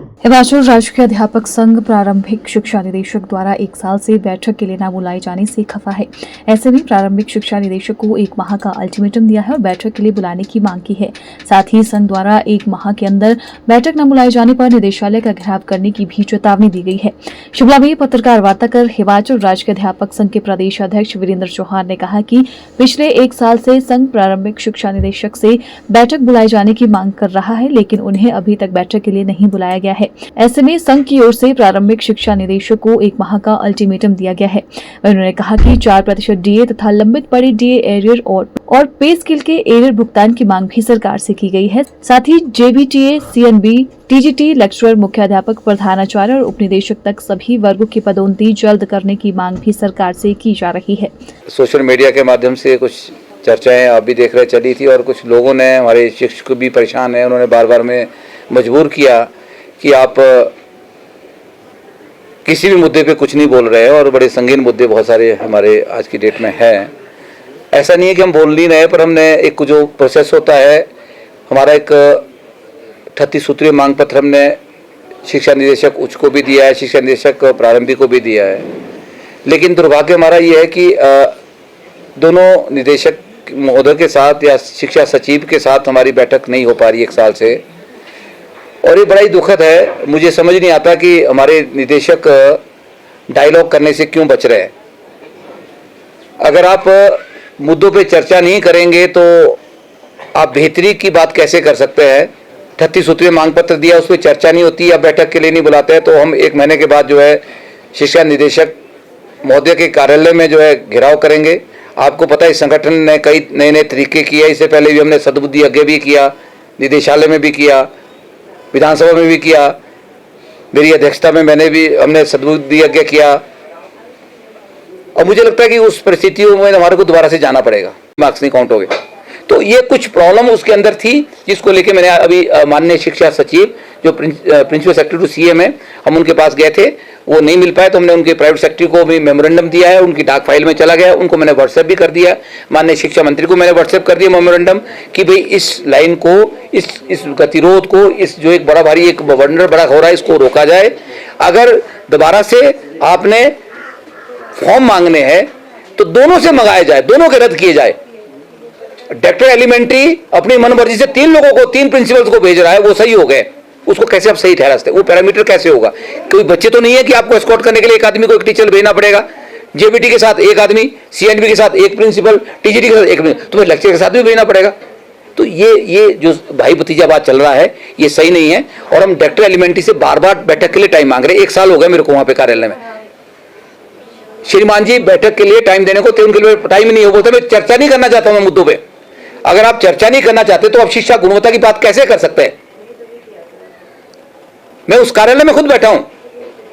हिमाचल राजकीय अध्यापक संघ प्रारंभिक शिक्षा निदेशक द्वारा 1 साल से बैठक के लिए न बुलाए जाने से खफा है। ऐसे में प्रारंभिक शिक्षा निदेशक को 1 माह का अल्टीमेटम दिया है और बैठक के लिए बुलाने की मांग की है। साथ ही संघ द्वारा 1 माह के अंदर बैठक न बुलाए जाने पर निदेशालय का घेराव करने की भी चेतावनी दी गई है। शिमला में पत्रकार वार्ता कर हिमाचल राजकीय अध्यापक संघ के प्रदेश अध्यक्ष वीरेंद्र चौहान ने कहा कि पिछले 1 साल से संघ प्रारंभिक शिक्षा निदेशक से बैठक बुलाए जाने की मांग कर रहा है, लेकिन उन्हें अभी तक बैठक के लिए नहीं बुलाया गया है। ऐसे में संघ की ओर से प्रारंभिक शिक्षा निदेशक को 1 माह का अल्टीमेटम दिया गया है। उन्होंने कहा कि 4% डीए तथा लंबित पड़े डीए एरियर और पे स्केल के एरियर भुगतान की मांग भी सरकार से की गई है। साथ ही जेबीटीए, सीएनबी, टीजीटी, लेक्चरर, मुख्याध्यापक, प्रधानाचार्य और उपनिदेशक तक सभी वर्गों की पदोन्नति जल्द करने की मांग भी सरकार से की जा रही है। सोशल मीडिया के माध्यम से कुछ चर्चाएं आप भी देख रहे चली थी और कुछ लोगों ने, हमारे शिक्षक भी परेशान है, उन्होंने बार बार में मजबूर किया कि आप किसी भी मुद्दे पे कुछ नहीं बोल रहे हैं और बड़े संगीन मुद्दे बहुत सारे हमारे आज की डेट में हैं। ऐसा नहीं है कि हम बोल नहीं रहे, पर हमने एक जो प्रोसेस होता है, हमारा एक 38 सूत्रीय मांग पत्र हमने शिक्षा निदेशक उच्च को भी दिया है, शिक्षा निदेशक प्रारंभिक को भी दिया है। लेकिन दुर्भाग्य हमारा ये है कि दोनों निदेशक महोदय के साथ या शिक्षा सचिव के साथ हमारी बैठक नहीं हो पा रही 1 साल से, और ये बड़ा ही दुखद है। मुझे समझ नहीं आता कि हमारे निदेशक डायलॉग करने से क्यों बच रहे हैं। अगर आप मुद्दों पे चर्चा नहीं करेंगे तो आप बेहतरी की बात कैसे कर सकते हैं। 38 सूत्रीय मांग पत्र दिया, उस पर चर्चा नहीं होती या बैठक के लिए नहीं बुलाते हैं, तो हम 1 महीने के बाद जो है शिक्षा निदेशक महोदय के कार्यालय में जो है घेराव करेंगे। आपको पता है इस संगठन ने कई नए नए तरीके किए, इससे पहले भी हमने सद्बुद्धि यज्ञ भी किया, निदेशालय में भी किया, विधानसभा में भी किया, मेरी अध्यक्षता में हमने सद्बुद्धि यज्ञ किया। और मुझे लगता है कि उस परिस्थितियों में हमारे को दोबारा से जाना पड़ेगा, मार्क्स नहीं काउंट हो गए। तो ये कुछ प्रॉब्लम उसके अंदर थी, जिसको लेके मैंने अभी माननीय शिक्षा सचिव जो प्रिंसिपल सेक्रेटरी टू सीएम है, हम उनके पास गए थे, वो नहीं मिल पाए तो हमने उनके प्राइवेट सेक्रेटरी को भी मेमोरेंडम दिया है, उनकी डाक फाइल में चला गया, उनको मैंने व्हाट्सएप भी कर दिया। माननीय शिक्षा मंत्री को मैंने व्हाट्सएप कर दिया मेमोरेंडम कि भाई इस लाइन को, इस गतिरोध को, इस जो एक बड़ा भारी एक वंडर बड़ा हो रहा है, इसको रोका जाए। अगर दोबारा से आपने फॉर्म मांगने हैं तो दोनों से मंगाया जाए, दोनों के रद्द किए जाए। डायरेक्टर एलिमेंट्री अपनी मनमर्जी से 3 लोगों को, 3 प्रिंसिपल्स को भेज रहा है, वो सही हो गए, उसको कैसे आप सही ठहरा सकते? वो पैरामीटर कैसे होगा? कोई बच्चे तो नहीं है कि आपको एस्कॉर्ट करने के लिए 1 आदमी को 1 टीचर भेजना पड़ेगा। जेबीटी के साथ 1 आदमी, सीएनबी के साथ 1 प्रिंसिपल, टीजीटी के साथ 1 प्रिंसिपल, तो लेक्चर के साथ भी भेजना पड़ेगा। तो ये जो भाई भतीजा बात चल रहा है, ये सही नहीं है। और हम डायरेक्टर एलिमेंट्री से बार बार बैठक के लिए टाइम मांग रहे हैं। 1 साल हो गया मेरे को वहां पे कार्यालय में, श्रीमान जी बैठक के लिए टाइम देने को, तो उनके लिए टाइम ही नहीं हो, बोलते मैं चर्चा नहीं करना चाहता हूं मुद्दों पे। अगर आप चर्चा नहीं करना चाहते तो आप शिक्षा गुणवत्ता की बात कैसे कर सकते हैं? मैं उस कार्यालय में खुद बैठा हूं,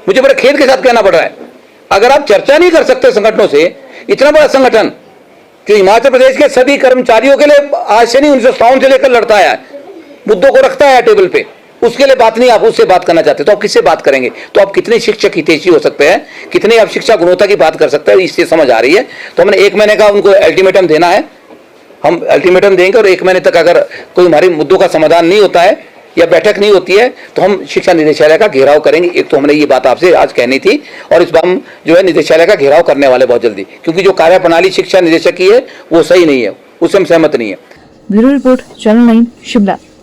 मुझे बड़े खेद के साथ कहना पड़ रहा है। अगर आप चर्चा नहीं कर सकते संगठनों से, इतना बड़ा संगठन जो हिमाचल प्रदेश के सभी कर्मचारियों के लिए आज से नहीं 1957 से लेकर लड़ता है, मुद्दों को रखता है टेबल पे, उसके लिए बात नहीं, आप उससे बात करना चाहते तो आप किससे बात करेंगे? तो आप कितने शिक्षक हितैषी हो सकते हैं, कितने आप शिक्षा गुणवत्ता की बात कर सकते हैं, इससे समझ आ रही है। तो हमने 1 महीने का उनको अल्टीमेटम देना है, हम अल्टीमेटम देंगे और 1 महीने तक अगर कोई हमारे मुद्दों का समाधान नहीं होता है या बैठक नहीं होती है तो हम शिक्षा निदेशालय का घेराव करेंगे। एक तो हमने ये बात आपसे आज कहनी थी, और इस बार हम जो है निदेशालय का घेराव करने वाले बहुत जल्दी, क्योंकि जो कार्यप्रणाली शिक्षा निदेशक की है वो सही नहीं है, उससे हम सहमत नहीं है। Bureau report, channel 9, Shimla.